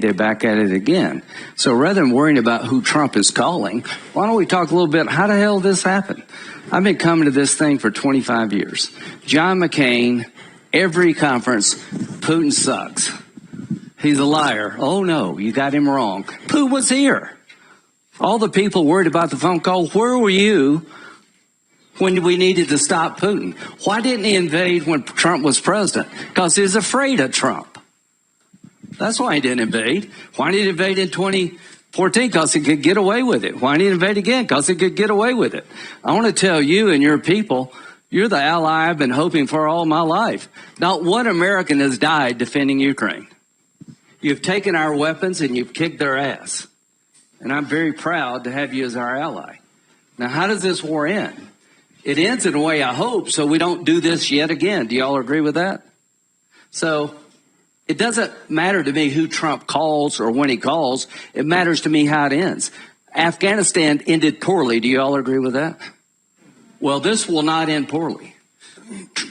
they're back at it again. So rather than worrying about who Trump is calling, why don't we talk a little bit, how the hell did this happen? I've been coming to this thing for 25 years. John McCain, every conference, Putin sucks. He's a liar. Oh, no, you got him wrong. Putin was here. All the people worried about the phone call, where were you when we needed to stop Putin? Why didn't he invade when Trump was president? Because he was afraid of Trump. That's why he didn't invade. Why did he invade in 2014? Because he could get away with it. Why didn't he invade again? Because he could get away with it. I want to tell you and your people, you're the ally I've been hoping for all my life. Not one American has died defending Ukraine. You've taken our weapons and you've kicked their ass. And I'm very proud to have you as our ally. Now, how does this war end? It ends in a way I hope so we don't do this yet again. Do y'all agree with that? So it doesn't matter to me who Trump calls or when he calls. It matters to me how it ends. Afghanistan ended poorly. Do you all agree with that? Well, this will not end poorly.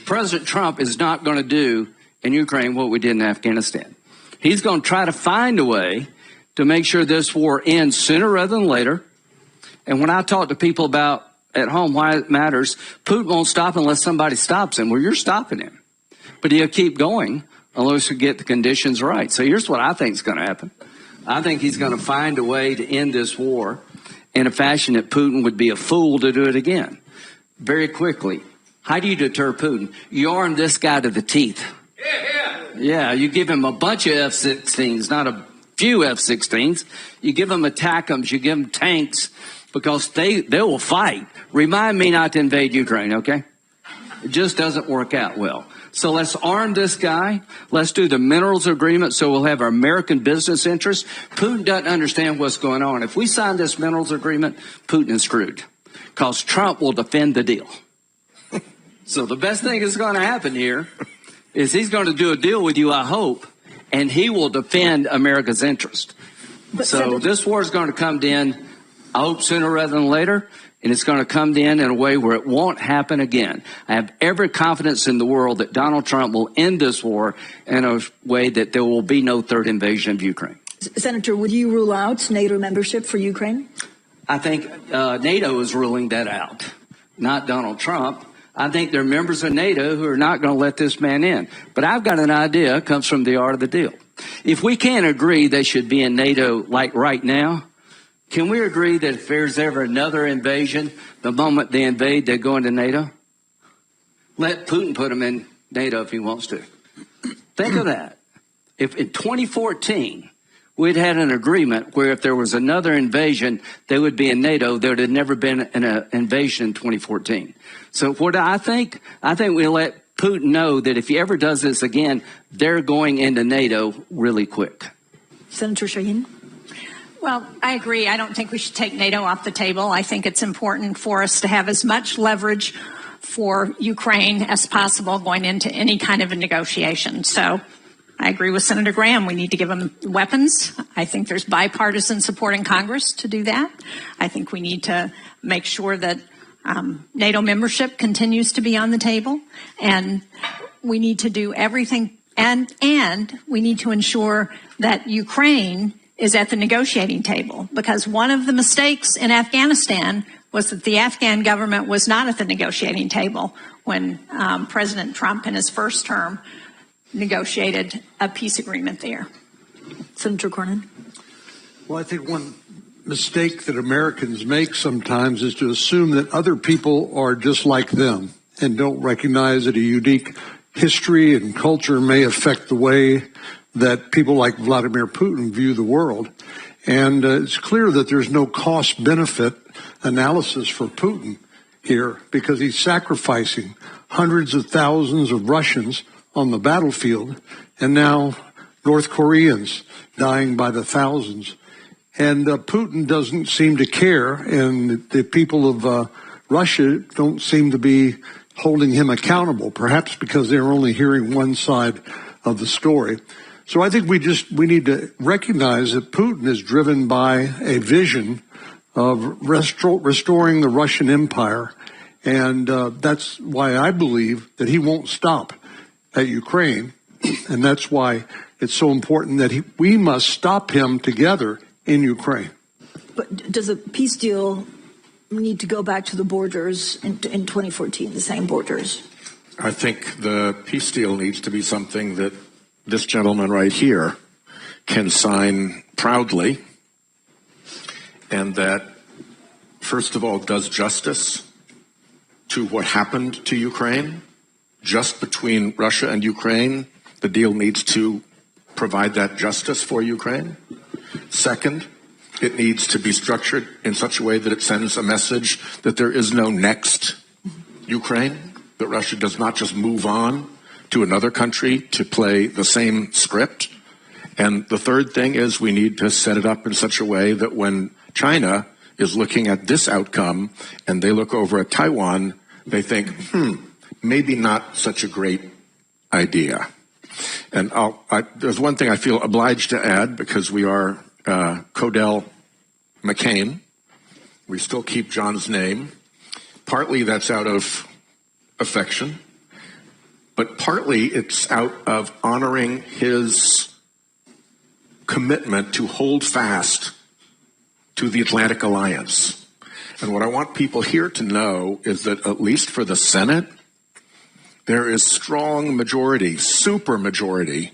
President Trump is not going to do in Ukraine what we did in Afghanistan. He's going to try to find a way to make sure this war ends sooner rather than later. And when I talk to people about at home why it matters, Putin won't stop unless somebody stops him. Well, you're stopping him. But he'll keep going unless we get the conditions right. So here's what I think is going to happen. I think he's going to find a way to end this war in a fashion that Putin would be a fool to do it again. Very quickly, how do you deter Putin? You arm this guy to the teeth. Yeah, you give him a bunch of F-16s, not a few F-16s. You give them ATACMs, you give them tanks, because they will fight. Remind me not to invade Ukraine, okay? It just doesn't work out well. So let's arm this guy. Let's do the minerals agreement so we'll have our American business interests. Putin doesn't understand what's going on. If we sign this minerals agreement, Putin is screwed because Trump will defend the deal. So the best thing that's going to happen here is he's going to do a deal with you, I hope, and he will defend America's interest. So this war is going to come to end, I hope, sooner rather than later, and it's going to come to end in a way where it won't happen again. I have every confidence in the world that Donald Trump will end this war in a way that there will be no third invasion of Ukraine. Senator, would you rule out NATO membership for Ukraine? I think NATO is ruling that out, not Donald Trump. I think there are members of NATO who are not going to let this man in. But I've got an idea. It comes from the art of the deal. If we can't agree they should be in NATO like right now, can we agree that if there's ever another invasion, the moment they invade, they go into NATO? Let Putin put them in NATO if he wants to. Think of that. If in 2014, we'd had an agreement where if there was another invasion, they would be in NATO. There would have never been an invasion in 2014. So what I think we let Putin know that if he ever does this again, they're going into NATO really quick. Senator Shaheen? Well, I agree. I don't think we should take NATO off the table. I think it's important for us to have as much leverage for Ukraine as possible going into any kind of a negotiation. So I agree with Senator Graham. We need to give them weapons. I think there's bipartisan support in Congress to do that. I think we need to make sure that NATO membership continues to be on the table. And we need to do everything. And we need to ensure that Ukraine is at the negotiating table. Because one of the mistakes in Afghanistan was that the Afghan government was not at the negotiating table when President Trump in his first term negotiated a peace agreement there. Senator Cornyn. Well, I think one mistake that Americans make sometimes is to assume that other people are just like them and don't recognize that a unique history and culture may affect the way that people like Vladimir Putin view the world. And it's clear that there's no cost-benefit analysis for Putin here because he's sacrificing hundreds of thousands of Russians on the battlefield, and now North Koreans dying by the thousands. And Putin doesn't seem to care, and the people of Russia don't seem to be holding him accountable, perhaps because they're only hearing one side of the story. So I think we need to recognize that Putin is driven by a vision of restoring the Russian Empire, and that's why I believe that he won't stop at Ukraine, and that's why it's so important that we must stop him together in Ukraine. But does a peace deal need to go back to the borders in 2014, the same borders? I think the peace deal needs to be something that this gentleman right here can sign proudly, and that, first of all, does justice to what happened to Ukraine. Just between Russia and Ukraine, the deal needs to provide that justice for Ukraine. Second, it needs to be structured in such a way that it sends a message that there is no next Ukraine, that Russia does not just move on to another country to play the same script. And the third thing is we need to set it up in such a way that when China is looking at this outcome and they look over at Taiwan, they think, maybe not such a great idea. And there's one thing I feel obliged to add, because we are Codell McCain. We still keep John's name. Partly that's out of affection, but partly it's out of honoring his commitment to hold fast to the Atlantic Alliance. And what I want people here to know is that, at least for the Senate, there is strong majority, super majority,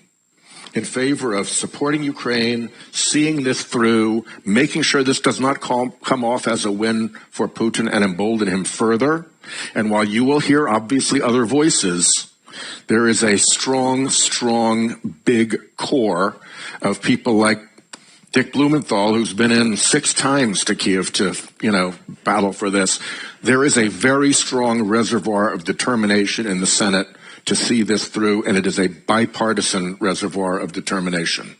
in favor of supporting Ukraine, seeing this through, making sure this does not come off as a win for Putin and embolden him further. And while you will hear, obviously, other voices, there is a strong, big core of people like Dick Blumenthal, who's been in 6 times to Kyiv to, battle for this. There is a very strong reservoir of determination in the Senate to see this through, and it is a bipartisan reservoir of determination.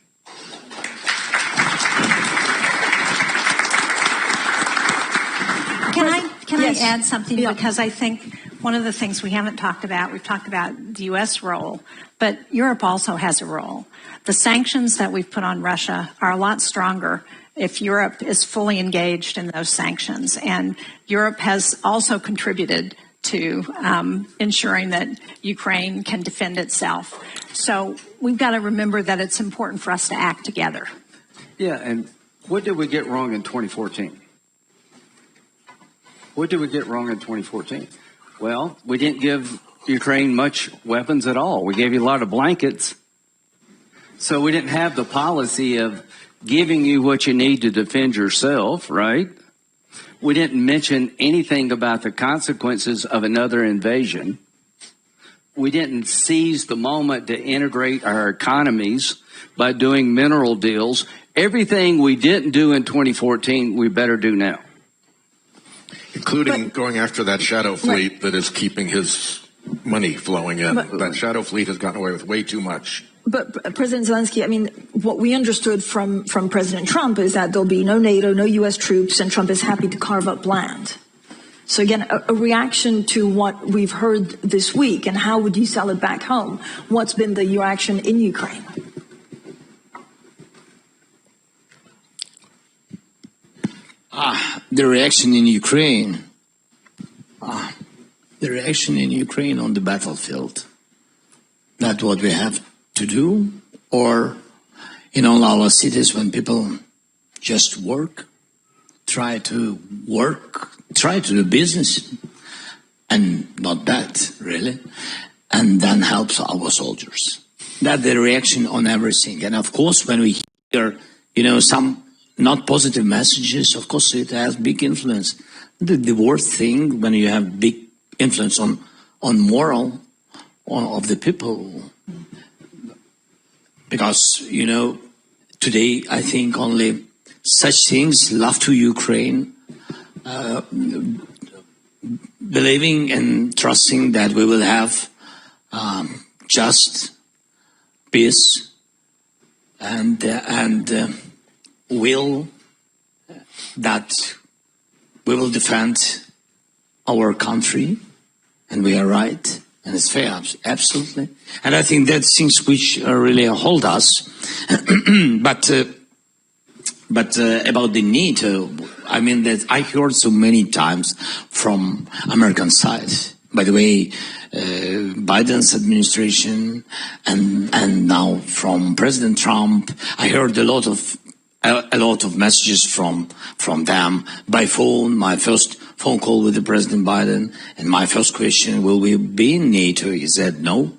Can I add something? Yeah. Because I think one of the things we haven't talked about, we've talked about the U.S. role, but Europe also has a role. The sanctions that we've put on Russia are a lot stronger if Europe is fully engaged in those sanctions. And Europe has also contributed to ensuring that Ukraine can defend itself. So we've got to remember that it's important for us to act together. Yeah, and what did we get wrong in 2014? What did we get wrong in 2014? Well, we didn't give Ukraine much weapons at all. We gave you a lot of blankets. So we didn't have the policy of giving you what you need to defend yourself, right? We didn't mention anything about the consequences of another invasion. We didn't seize the moment to integrate our economies by doing mineral deals. Everything we didn't do in 2014, we better do now. Including going after that shadow fleet that is keeping his money flowing in. That shadow fleet has gotten away with way too much. But President Zelensky, I mean, what we understood from President Trump is that there'll be no NATO, no U.S. troops, and Trump is happy to carve up land. So again, a reaction to what we've heard this week, and how would you sell it back home? What's been the reaction in Ukraine? The reaction in Ukraine. The reaction in Ukraine on the battlefield. That's what we have to do, or in all our cities when people just try to do business, and not that really, and then helps our soldiers. That's the reaction on everything. And of course, when we hear, some not positive messages, of course it has big influence. The worst thing when you have big influence on moral of the people. Because, today I think only such things, love to Ukraine, believing and trusting that we will have just peace and will that we will defend our country, and we are right. And it's fair, absolutely. And I think that's things which really hold us. But about the NATO, I mean, that I heard so many times from American side, By the way, Biden's administration and now from President Trump, I heard a lot of messages from them by phone. My first phone call with the President Biden, and my first question, will we be in NATO? He said no.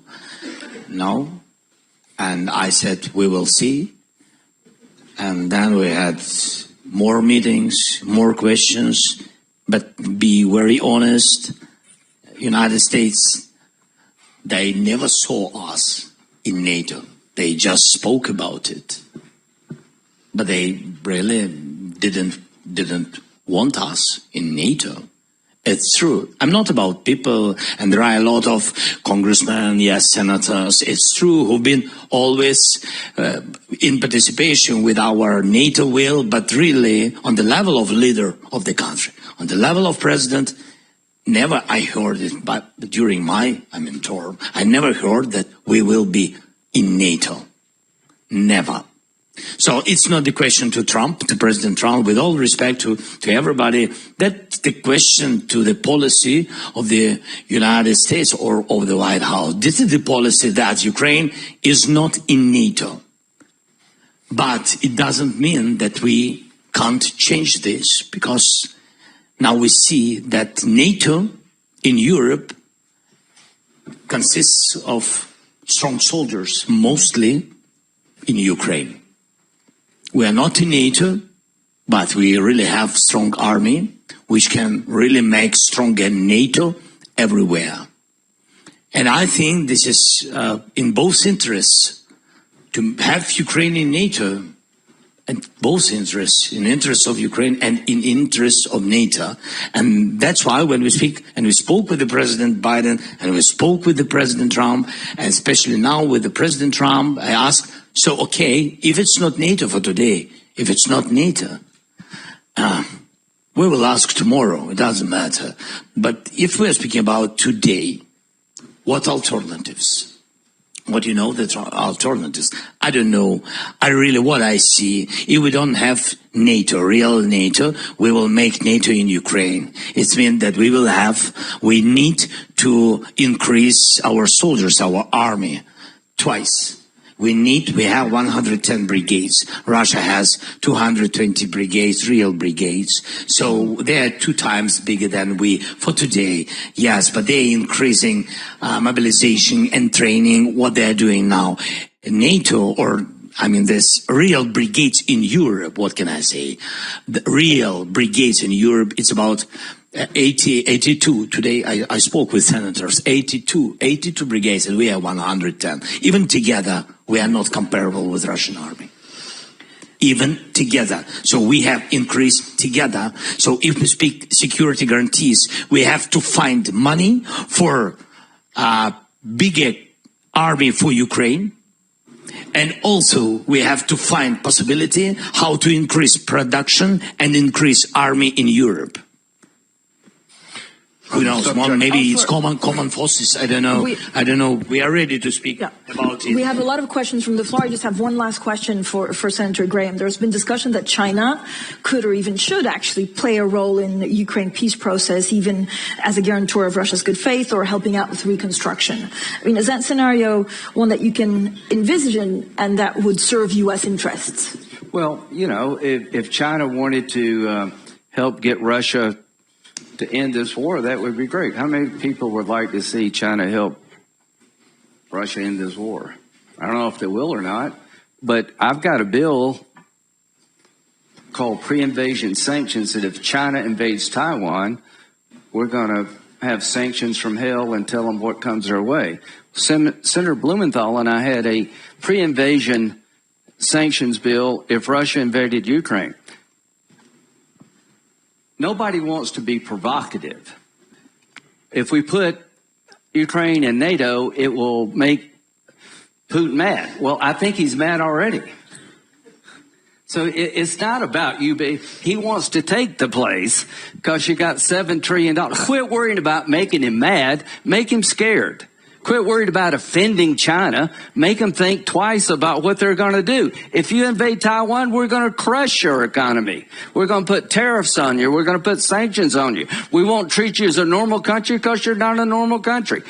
And I said, we will see. And then we had more meetings, more questions, but be very honest, United States, they never saw us in NATO. They just spoke about it. But they really didn't want us in NATO. It's true. I'm not about people, and there are a lot of congressmen, yes, senators, it's true, who've been always in participation with our NATO will, but really on the level of leader of the country, on the level of president, never I heard it, but during my term, I never heard that we will be in NATO. Never. So it's not the question to Trump, to President Trump, with all respect to everybody. That's the question to the policy of the United States or of the White House. This is the policy that Ukraine is not in NATO. But it doesn't mean that we can't change this, because now we see that NATO in Europe consists of strong soldiers, mostly in Ukraine. We are not in NATO, but we really have strong army, which can really make stronger NATO everywhere. And I think this is in both interests, to have Ukraine in NATO, and both interests, in interest of Ukraine and in interest of NATO. And that's why when we speak, and we spoke with the President Biden, and we spoke with the President Trump, and especially now with the President Trump, I asked, so, okay, if it's not NATO for today, if it's not NATO, we will ask tomorrow, it doesn't matter. But if we're speaking about today, what alternatives? What you know, the alternatives? I don't know. What I see, if we don't have NATO, real NATO, we will make NATO in Ukraine. It means that we need to increase our soldiers, our army, twice. We have 110 brigades. Russia has 220 brigades, real brigades. So they are 2 times bigger than we for today. Yes, but they're increasing mobilization and training, what they're doing now. NATO, there's real brigades in Europe, what can I say? The real brigades in Europe, it's about 82. Today I spoke with senators, 82 brigades, and we have 110. Even together, we are not comparable with Russian army. Even together. So we have increased together. So if we speak security guarantees, we have to find money for a bigger army for Ukraine. And also we have to find possibility how to increase production and increase army in Europe. Who knows? Maybe it's common forces. I don't know. We are ready to speak about it. We have a lot of questions from the floor. I just have one last question for Senator Graham. There's been discussion that China could or even should actually play a role in the Ukraine peace process, even as a guarantor of Russia's good faith or helping out with reconstruction. Is that scenario one that you can envision and that would serve U.S. interests? Well, if China wanted to help get Russia to end this war, that would be great. How many people would like to see China help Russia end this war? I don't know if they will or not, but I've got a bill called pre-invasion sanctions that if China invades Taiwan, we're going to have sanctions from hell and tell them what comes their way. Senator Blumenthal and I had a pre-invasion sanctions bill if Russia invaded Ukraine. Nobody wants to be provocative. If we put Ukraine in NATO, it will make Putin mad. Well, I think he's mad already. So it's not about you. He wants to take the place because you got $7 trillion. Quit worrying about making him mad. Make him scared. Quit worried about offending China. Make them think twice about what they're going to do. If you invade Taiwan, we're going to crush your economy. We're going to put tariffs on you. We're going to put sanctions on you. We won't treat you as a normal country because you're not a normal country.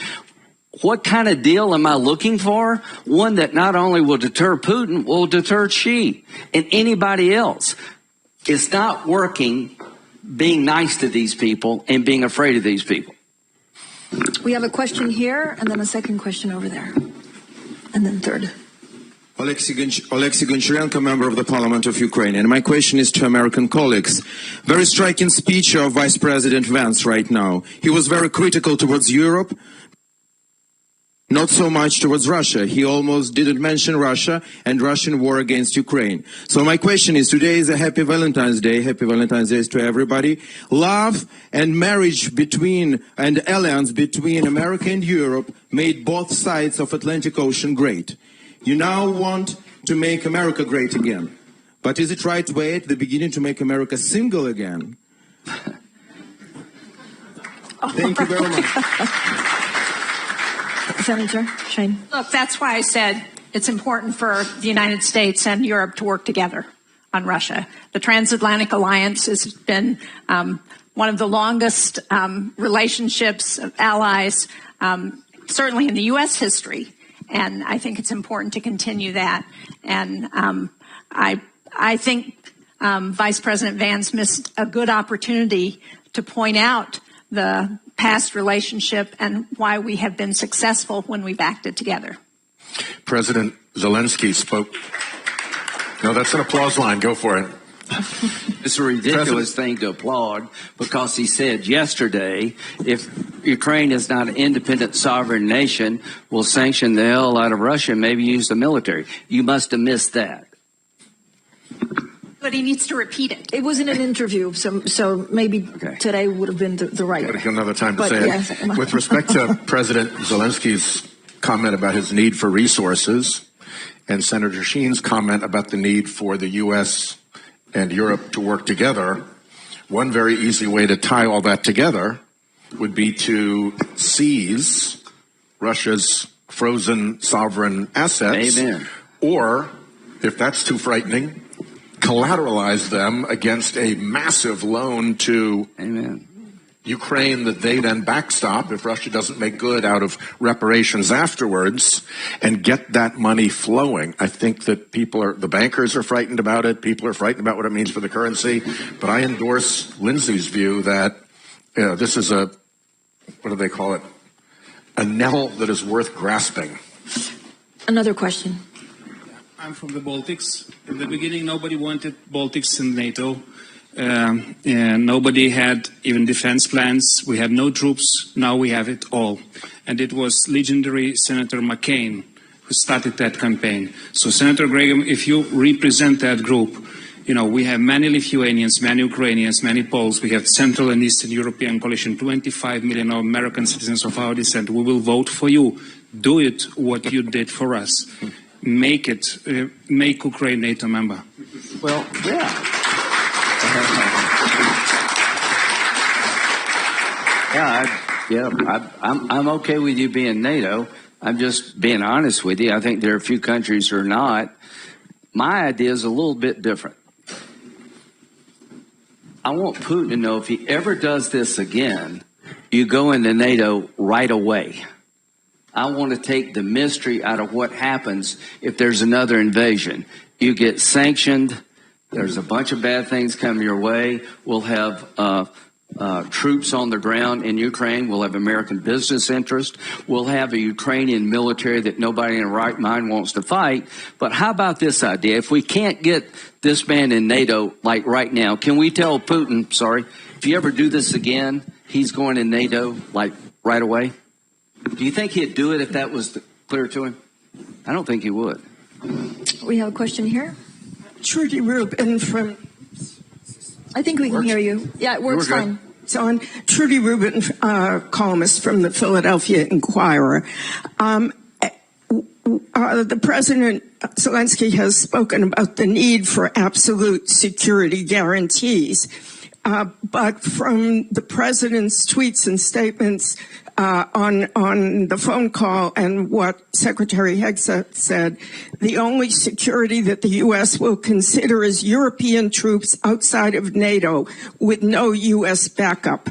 What kind of deal am I looking for? One that not only will deter Putin, will deter Xi and anybody else. It's not working being nice to these people and being afraid of these people. We have a question here, and then a second question over there, and then third. Alexei Goncharenko, member of the Parliament of Ukraine. And my question is to American colleagues. Very striking speech of Vice President Vance right now. He was very critical towards Europe, not so much towards Russia. He almost didn't mention Russia and Russian war against Ukraine. So my question is, today is a happy Valentine's Day. Happy Valentine's Day to everybody. Love and marriage between, and alliance between America and Europe made both sides of Atlantic Ocean great. You now want to make America great again. But is it right way at the beginning to make America single again? Thank you very much. Senator Shane. Look, that's why I said it's important for the United States and Europe to work together on Russia. The transatlantic alliance has been one of the longest relationships of allies, certainly in the U.S. history. And I think it's important to continue that. And I think Vice President Vance missed a good opportunity to point out the past relationship and why we have been successful when we've acted together. President Zelensky spoke. No, that's an applause line. Go for it. It's a ridiculous thing to applaud because he said yesterday, if Ukraine is not an independent sovereign nation, we'll sanction the hell out of Russia and maybe use the military. You must have missed that. But he needs to repeat it. It was in an interview, so maybe today would have been the right way. Another time to say it. With respect to President Zelensky's comment about his need for resources and Senator Sheen's comment about the need for the U.S. and Europe to work together, one very easy way to tie all that together would be to seize Russia's frozen sovereign assets. Amen. Or, if that's too frightening, collateralize them against a massive loan to Ukraine that they then backstop if Russia doesn't make good out of reparations afterwards, and get that money flowing. I think that the bankers are frightened about it. People are frightened about what it means for the currency. But I endorse Lindsay's view that this is what do they call it? A nettle that is worth grasping. Another question. I'm from the Baltics. In the beginning, nobody wanted Baltics in NATO. And nobody had even defense plans. We had no troops. Now we have it all. And it was legendary Senator McCain who started that campaign. So, Senator Graham, if you represent that group, you know, we have many Lithuanians, many Ukrainians, many Poles. We have Central and Eastern European coalition, 25 million American citizens of our descent. We will vote for you. Do it what you did for us. Make Ukraine NATO member. Well, yeah. I'm okay with you being NATO. I'm just being honest with you. I think there are a few countries who are not. My idea is a little bit different. I want Putin to know if he ever does this again, you go into NATO right away. I want to take the mystery out of what happens if there's another invasion. You get sanctioned. There's a bunch of bad things coming your way. We'll have troops on the ground in Ukraine. We'll have American business interests. We'll have a Ukrainian military that nobody in their right mind wants to fight. But how about this idea? If we can't get this man in NATO, like right now, can we tell Putin, if you ever do this again, he's going in NATO, like right away? Do you think he'd do it if that was clear to him? I don't think he would. We have a question here. Trudy Rubin from... I think we can hear you. Yeah, it works fine. So I'm Trudy Rubin, columnist from the Philadelphia Inquirer. The President Zelensky has spoken about the need for absolute security guarantees. But from the President's tweets and statements on the phone call and what Secretary Hegseth said, the only security that the U.S. will consider is European troops outside of NATO with no U.S. backup.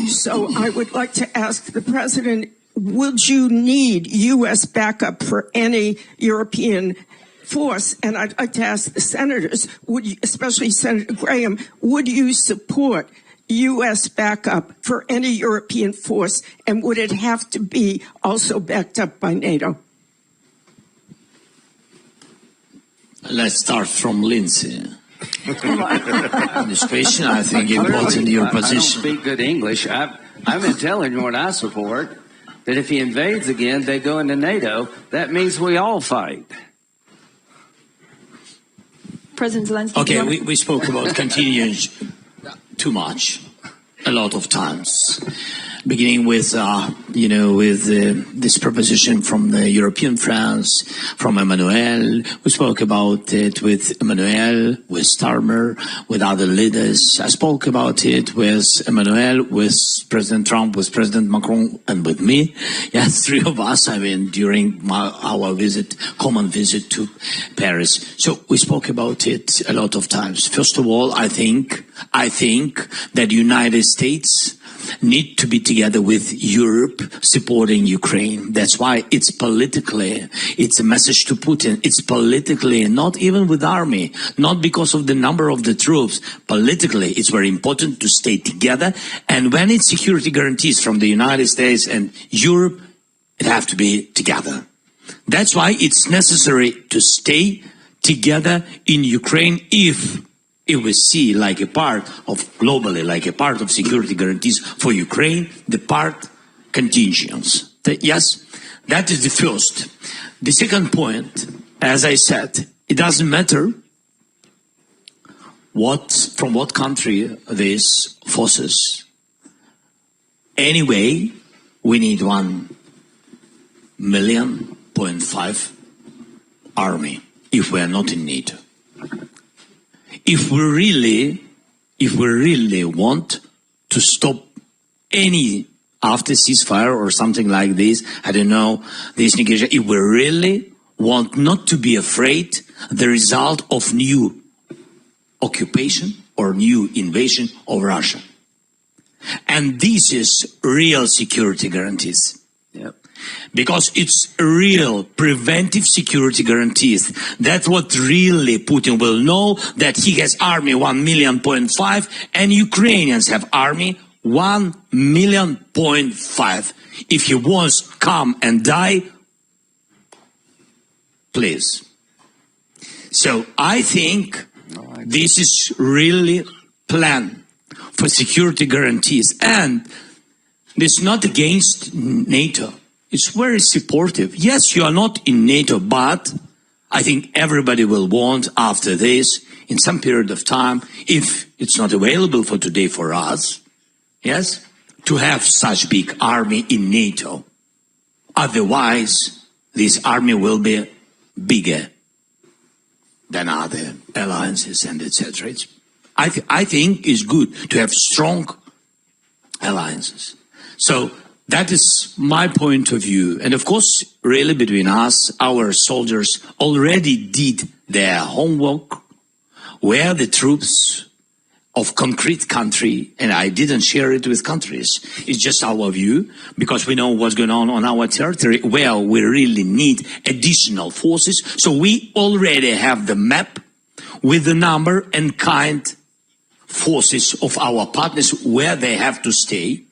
So I would like to ask the President, would you need U.S. backup for any European force? And I'd like to ask the senators, especially Senator Graham, would you support U.S. backup for any European force, and would it have to be also backed up by NATO? Let's start from Lindsay. This question, I think, important your position. I don't speak good English. I've been telling you what I support, that if he invades again, they go into NATO. That means we all fight. President Zelensky. Okay, we spoke about continuing too much, a lot of times, beginning with, this proposition from the European friends, from Emmanuel. We spoke about it with Emmanuel, with Starmer, with other leaders. I spoke about it with Emmanuel, with President Trump, with President Macron, and with me. Yes, three of us, during our common visit to Paris. So we spoke about it a lot of times. First of all, I think that the United States need to be together with Europe supporting Ukraine. That's why it's a message to Putin. It's politically, not even with army, not because of the number of the troops. Politically, it's very important to stay together. And when it's security guarantees from the United States and Europe, it have to be together. That's why it's necessary to stay together in Ukraine if we see like a part of globally, like a part of security guarantees for Ukraine, the part contingents. Yes, that is the first. The second point, as I said, it doesn't matter from what country these forces. Anyway, we need 1.5 million army if we are not in NATO. If we really want to stop any after ceasefire or something like this, I don't know, this negotiation, if we really want not to be afraid the result of new occupation or new invasion of Russia. And this is real security guarantees. Yep. Because it's real preventive security guarantees. That's what really Putin will know, that he has army 1.5 million and Ukrainians have army 1.5 million. If he wants come and die, please. So I think this is really plan for security guarantees, and it's not against NATO. It's very supportive. Yes, you are not in NATO, but I think everybody will want after this, in some period of time, if it's not available for today for us, yes, to have such big army in NATO. Otherwise, this army will be bigger than other alliances and etc. I think it's good to have strong alliances. So that is my point of view. And of course, really between us, our soldiers already did their homework, where the troops of concrete country, and I didn't share it with countries, it's just our view, because we know what's going on our territory, where we really need additional forces. So we already have the map with the number and kind forces of our partners, where they have to stay.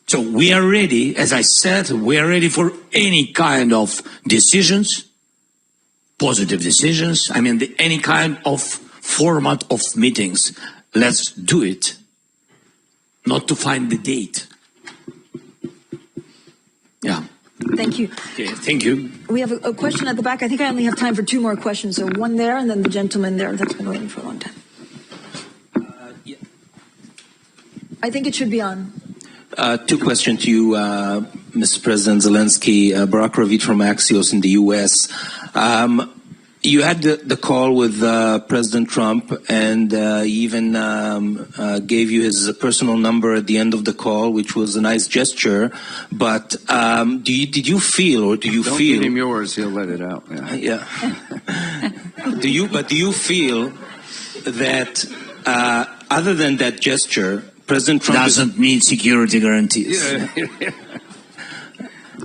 So we are ready, as I said, we are ready for any kind of decisions, positive decisions. I mean, any kind of format of meetings. Let's do it. Not to find the date. Yeah. Thank you. Okay, thank you. We have a question at the back. I think I only have time for two more questions. So one there, and then the gentleman there that's been waiting for a long time. Yeah. I think it should be on. Two questions to you, Mr. President Zelensky. Barack Ravid from Axios in the U.S. You had the call with President Trump, and he even gave you his personal number at the end of the call, which was a nice gesture. But did you feel, or do you Don't feel? Don't give him yours; he'll let it out. Yeah. Do you feel that other than that gesture, President Trump doesn't need security guarantees? Yeah.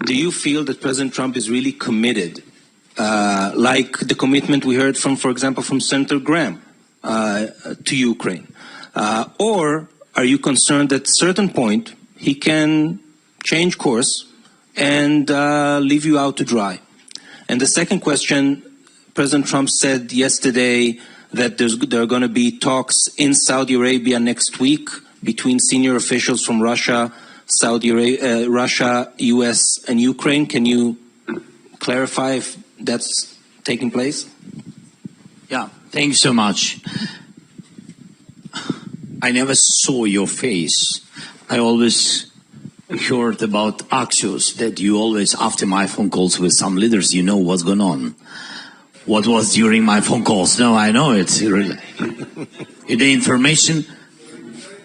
Do you feel that President Trump is really committed? Like the commitment we heard from, for example, from Senator Graham to Ukraine? Or are you concerned that at a certain point he can change course and leave you out to dry? And the second question, President Trump said yesterday that there are going to be talks in Saudi Arabia next week between senior officials from Russia, Russia, US, and Ukraine. Can you clarify if that's taking place? Yeah, thanks so much. I never saw your face. I always heard about Axios, that you always, after my phone calls with some leaders, you know what's going on. What was during my phone calls? No, I know it. Really. The information,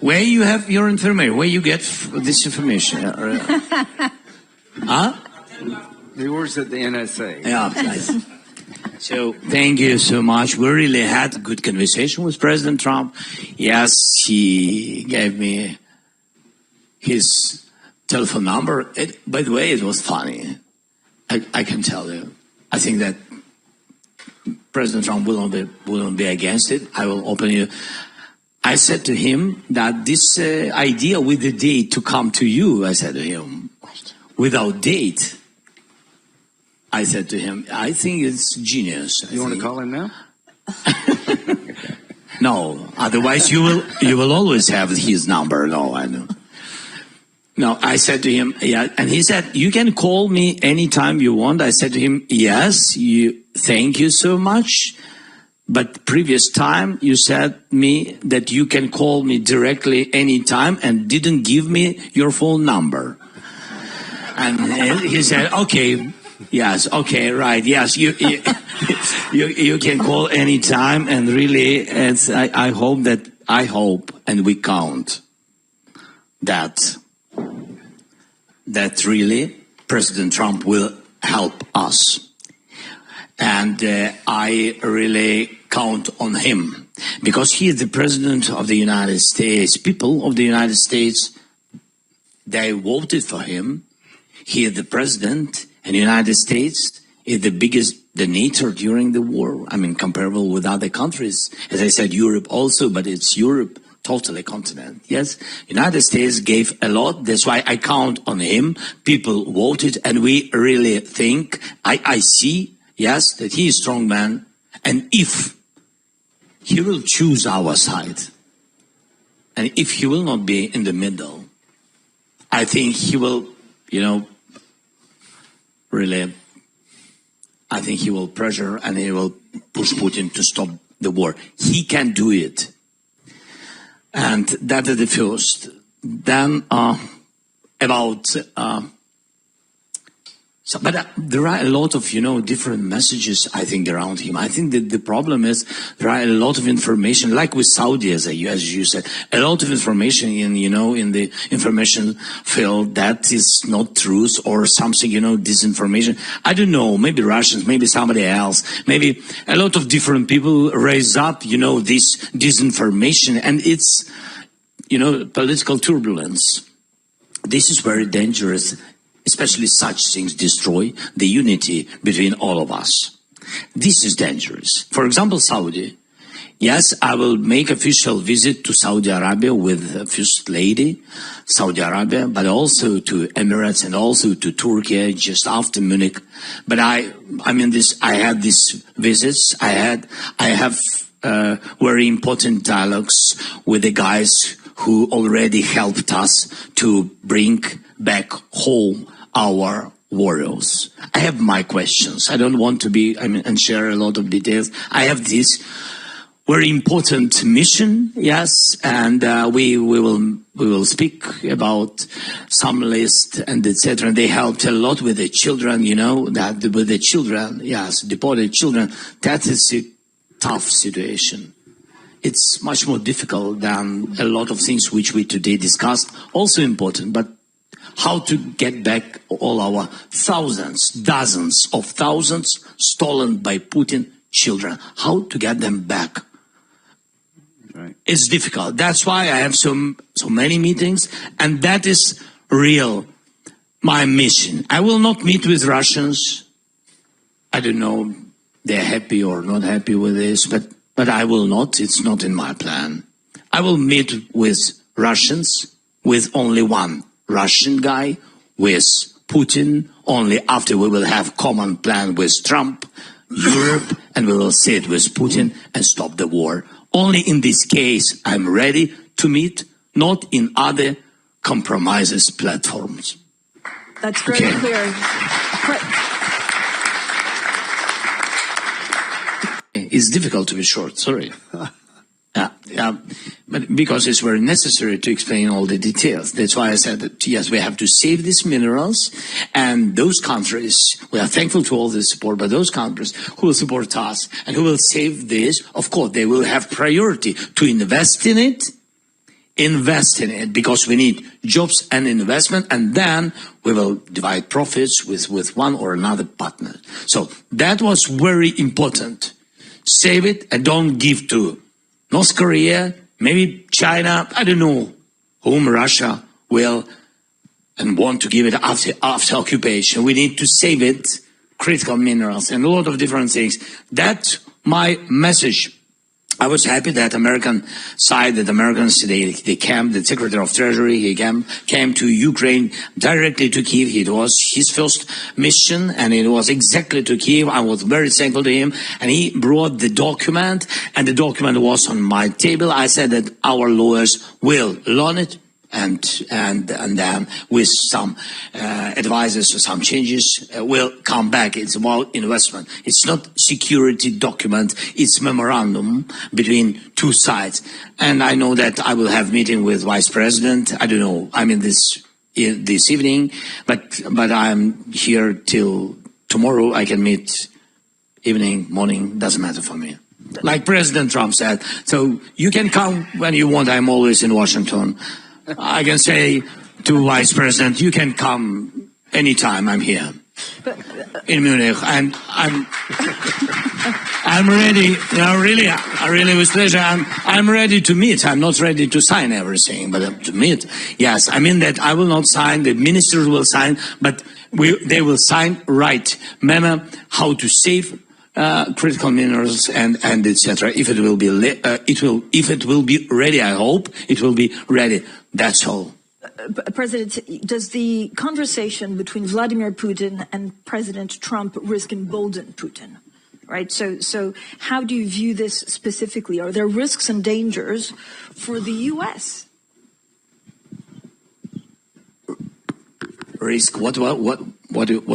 where you have your information, where you get this information? Huh? He works at the NSA. Yeah. So thank you so much. We really had a good conversation with President Trump. Yes, he gave me his telephone number. By the way, it was funny. I can tell you. I think that President Trump will not be against it. I will open you. I said to him that this idea with the date to come to you, I said to him, without date, I said to him, I think it's genius. You want to call him now? No, otherwise you will always have his number. No, I know. No, I said to him, yeah, and he said, you can call me anytime you want. I said to him, yes, thank you so much. But previous time you said me that you can call me directly anytime and didn't give me your phone number. And he said, okay, yes, okay, right, yes, you can call anytime, and really, I hope, and we count that really President Trump will help us. And I really count on him, because he is the President of the United States. People of the United States, they voted for him. He is the President, and the United States is the biggest donator during the war. I mean, comparable with other countries. As I said, Europe also, but it's Europe, totally continent. Yes, United States gave a lot. That's why I count on him. People voted, and we really think, I see, yes, that he is a strong man. And if he will choose our side, and if he will not be in the middle, I think he will, really, I think he will pressure and he will push Putin to stop the war. He can do it. And that is the first. Then about... but there are a lot of, different messages, I think, around him. I think that the problem is there are a lot of information, like with Saudi, as you said, a lot of information in the information field that is not truth or something, disinformation. I don't know, maybe Russians, maybe somebody else, maybe a lot of different people raise up, this disinformation, and it's, political turbulence. This is very dangerous. Especially such things destroy the unity between all of us. This is dangerous. For example, Saudi. Yes, I will make official visit to Saudi Arabia with the First Lady, Saudi Arabia, but also to Emirates and also to Turkey just after Munich. But I had these visits. I have very important dialogues with the guys who already helped us to bring back home our warriors. I have my questions. I don't want to and share a lot of details. I have this. very important mission, yes, and we will speak about some list and etc. And they helped a lot with the children, you know, that with the children, yes, deported children. That is a tough situation. It's much more difficult than a lot of things which we today discussed. Also important, but how to get back all our thousands, dozens of thousands stolen by Putin children? How to get them back? Right. It's difficult. That's why I have so many meetings, and that is real my mission. I will not meet with Russians. I don't know they're happy or not happy with this, but I will not. It's not in my plan. I will meet with Russians, with only one Russian guy, with Putin, only after we will have common plan with Trump, Europe, and we will sit with Putin and stop the war. Only in this case I'm ready to meet, not in other compromises platforms. That's very clear. It's difficult to be short, sorry. But because it's very necessary to explain all the details. That's why I said that, yes, we have to save these minerals, and those countries, we are thankful to all the support, but those countries who will support us and who will save this, of course, they will have priority to invest in it, because we need jobs and investment, and then we will divide profits with one or another partner. So that was very important. Save it and don't give to North Korea, maybe China, I don't know whom Russia will and want to give it after occupation. We need to save it, critical minerals and a lot of different things. That's my message. I was happy that Americans, they came, the Secretary of Treasury, he came to Ukraine directly to Kyiv. It was his first mission, and it was exactly to Kyiv. I was very thankful to him, and he brought the document, and the document was on my table. I said that our lawyers will learn it, and then with some advices or some changes, will come back. It's about investment. It's not security document. It's memorandum between two sides. And I know that I will have meeting with Vice President. I don't know. I mean this evening, but I'm here till tomorrow. I can meet evening, morning. Doesn't matter for me. Like President Trump said. So you can come when you want. I'm always in Washington. I can say to Vice President, you can come anytime. I'm here in Munich, and I'm ready. You know, really with pleasure. I'm ready to meet. I'm not ready to sign everything, but to meet. Yes, I mean that I will not sign. The ministers will sign, but they will sign right memo how to save critical minerals and etc. If it will be if it will be ready, I hope it will be ready. That's all. President, does the conversation between Vladimir Putin and President Trump risk embolden Putin? Right. So how do you view this specifically? Are there risks and dangers for the U.S.? Risk? What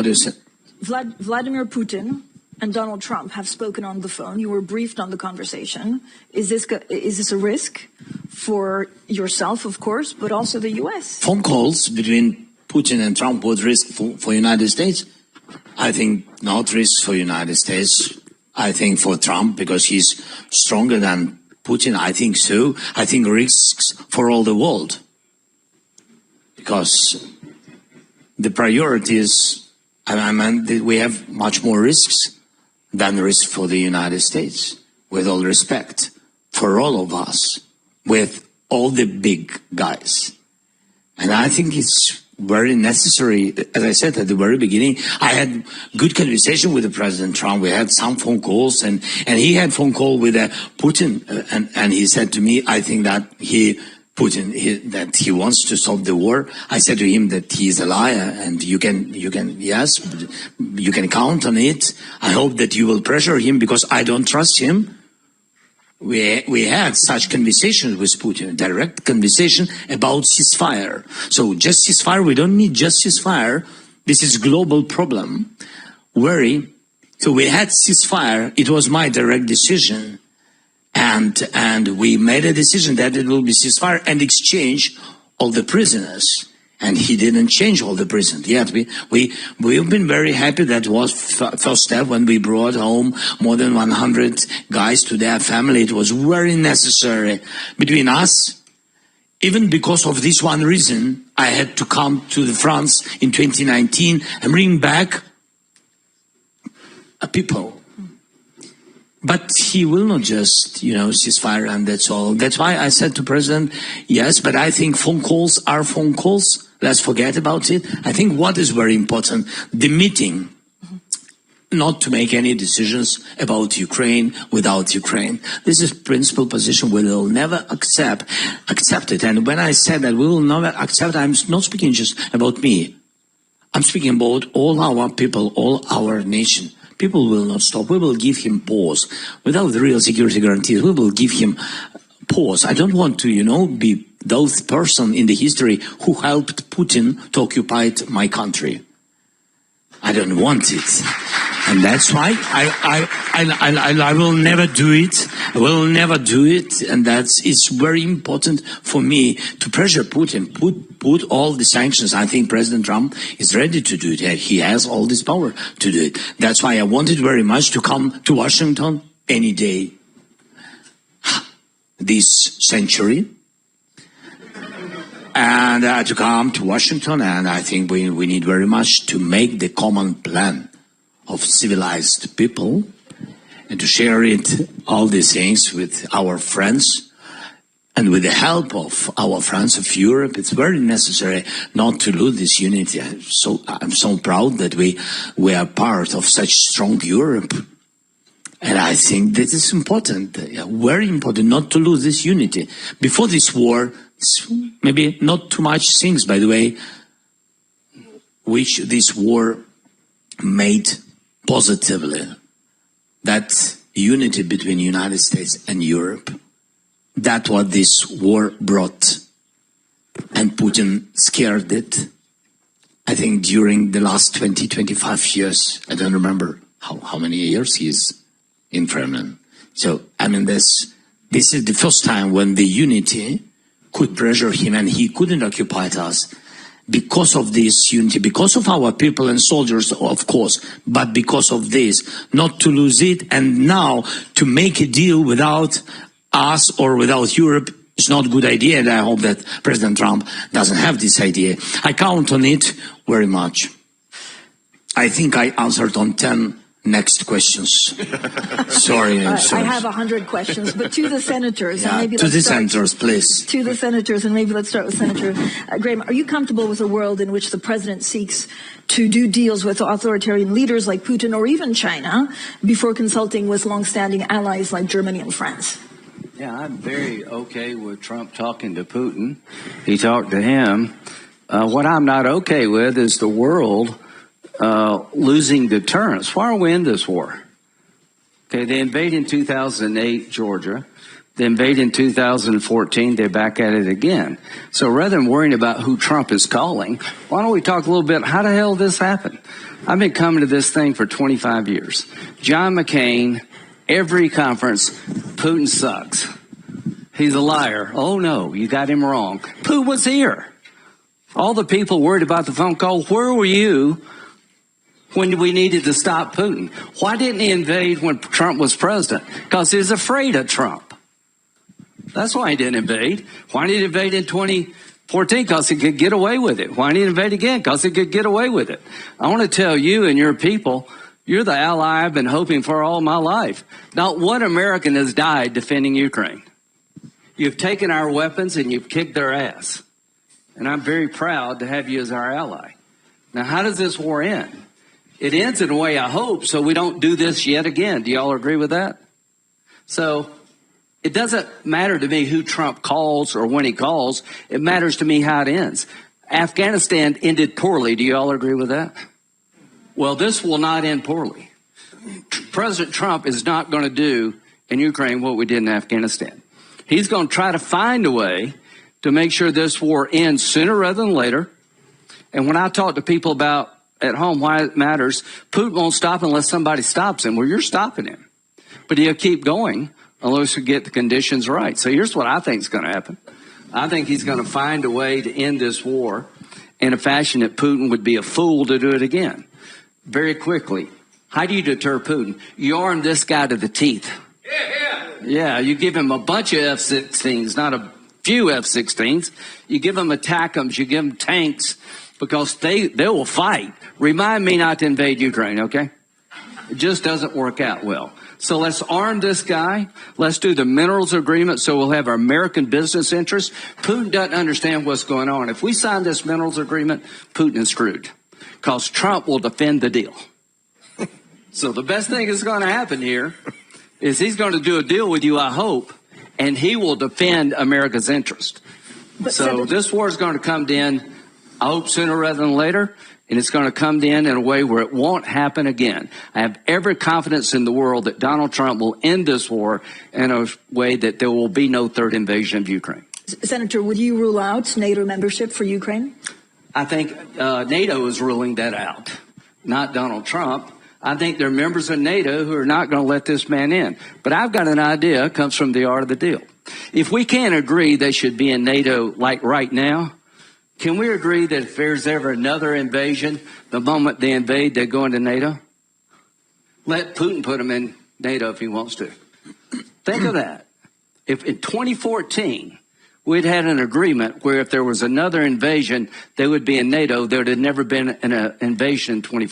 is it? Vladimir Putin and Donald Trump have spoken on the phone. You were briefed on the conversation. Is this a risk for yourself, of course, but also the U.S.? Phone calls between Putin and Trump was risk for United States? I think not risk for United States. I think for Trump, because he's stronger than Putin, I think so. I think risks for all the world. Because the priority is, we have much more risks than risk for the United States, with all respect, for all of us, with all the big guys. And I think it's very necessary. As I said at the very beginning, I had good conversation with the President Trump. We had some phone calls, and he had phone call with Putin, and he said to me, I think that that he wants to stop the war. I said to him that he is a liar, and you can count on it. I hope that you will pressure him, because I don't trust him. We had such conversations with Putin, direct conversation about ceasefire. So just ceasefire, we don't need just ceasefire. This is global problem. So we had ceasefire. It was my direct decision. And and we made a decision that it will be ceasefire and exchange all the prisoners. And he didn't change all the prisoners. Yet we've been very happy. That was first step when we brought home more than 100 guys to their family. It was very necessary between us. Even because of this one reason, I had to come to France in 2019 and bring back people. But he will not just, ceasefire and that's all. That's why I said to President, yes, but I think phone calls are phone calls. Let's forget about it. I think what is very important, the meeting, not to make any decisions about Ukraine without Ukraine. This is principal position we will never accept it. And when I said that we will never accept, I'm not speaking just about me. I'm speaking about all our people, all our nation. People will not stop. We will give him pause. Without the real security guarantees, we will give him pause. I don't want to, be those person in the history who helped Putin to occupy my country. I don't want it. And that's why I will never do it. I will never do it. And it's very important for me to pressure Putin, put all the sanctions. I think President Trump is ready to do it. He has all this power to do it. That's why I wanted very much to come to Washington any day this century. And to come to Washington, and I think we need very much to make the common plan of civilized people and to share all these things with our friends and with the help of our friends of Europe. It's very necessary not to lose this unity. I'm so proud that we are part of such strong Europe. And I think this is important, very important, not to lose this unity. Before this war, maybe not too much things, by the way, which this war made positively. That unity between the United States and Europe, that's what this war brought. And Putin scared it. I think during the last 20, 25 years, I don't remember how many years he is in Kremlin. So, this is the first time when the unity could pressure him and he couldn't occupy us because of this unity, because of our people and soldiers, of course, but because of this, not to lose it. And now to make a deal without us or without Europe is not a good idea. And I hope that President Trump doesn't have this idea. I count on it very much. I think I answered on 10 next questions. Sorry. I have 100 questions, but to the senators. Yeah, and maybe to the senators, please. To the senators, and maybe let's start with Senator Graham. Are you comfortable with a world in which the president seeks to do deals with authoritarian leaders like Putin or even China before consulting with longstanding allies like Germany and France? Yeah, I'm very okay with Trump talking to Putin. He talked to him. What I'm not okay with is the world losing deterrence. Why are we in this war? Okay, they invade in 2008 Georgia. They invade in 2014. They're back at it again. So rather than worrying about who Trump is calling, why don't we talk a little bit, how the hell did this happen? I've been coming to this thing for 25 years. John McCain, every conference, Putin sucks. He's a liar. Oh, no, you got him wrong. Putin was here. All the people worried about the phone call, where were you when we needed to stop Putin? Why didn't he invade when Trump was president? Because he was afraid of Trump. That's why he didn't invade. Why did he invade in 2014? Because he could get away with it. Why didn't he invade again? Because he could get away with it. I want to tell you and your people, you're the ally I've been hoping for all my life. Not one American has died defending Ukraine. You've taken our weapons and you've kicked their ass. And I'm very proud to have you as our ally. Now, how does this war end? It ends in a way I hope so we don't do this yet again. Do y'all agree with that? So it doesn't matter to me who Trump calls or when he calls. It matters to me how it ends. Afghanistan ended poorly. Do you all agree with that? Well, this will not end poorly. President Trump is not going to do in Ukraine what we did in Afghanistan. He's going to try to find a way to make sure this war ends sooner rather than later. And when I talk to people about at home why it matters, Putin won't stop unless somebody stops him. Well, you're stopping him. But he'll keep going unless we get the conditions right. So here's what I think is going to happen. I think he's going to find a way to end this war in a fashion that Putin would be a fool to do it again. Very quickly. How do you deter Putin? You arm this guy to the teeth. Yeah, you give him a bunch of F-16s, not a few F-16s. You give them ATACMs, you give them tanks, because they will fight. Remind me not to invade Ukraine, okay? It just doesn't work out well. So let's arm this guy. Let's do the minerals agreement so we'll have our American business interests. Putin doesn't understand what's going on. If we sign this minerals agreement, Putin is screwed, because Trump will defend the deal. So the best thing that's going to happen here is he's going to do a deal with you, I hope, and he will defend America's interest. So this war is going to come in, I hope, sooner rather than later, and it's going to come in a way where it won't happen again. I have every confidence in the world that Donald Trump will end this war in a way that there will be no third invasion of Ukraine. Senator, would you rule out NATO membership for Ukraine? I think NATO is ruling that out, not Donald Trump. I think there are members of NATO who are not going to let this man in. But I've got an idea, it comes from the art of the deal. If we can't agree they should be in NATO like right now, can we agree that if there's ever another invasion, the moment they invade, they go into NATO? Let Putin put them in NATO if he wants to. Think of that. If in 2014, we'd had an agreement where if there was another invasion, they would be in NATO, there would have never been an invasion in 2014.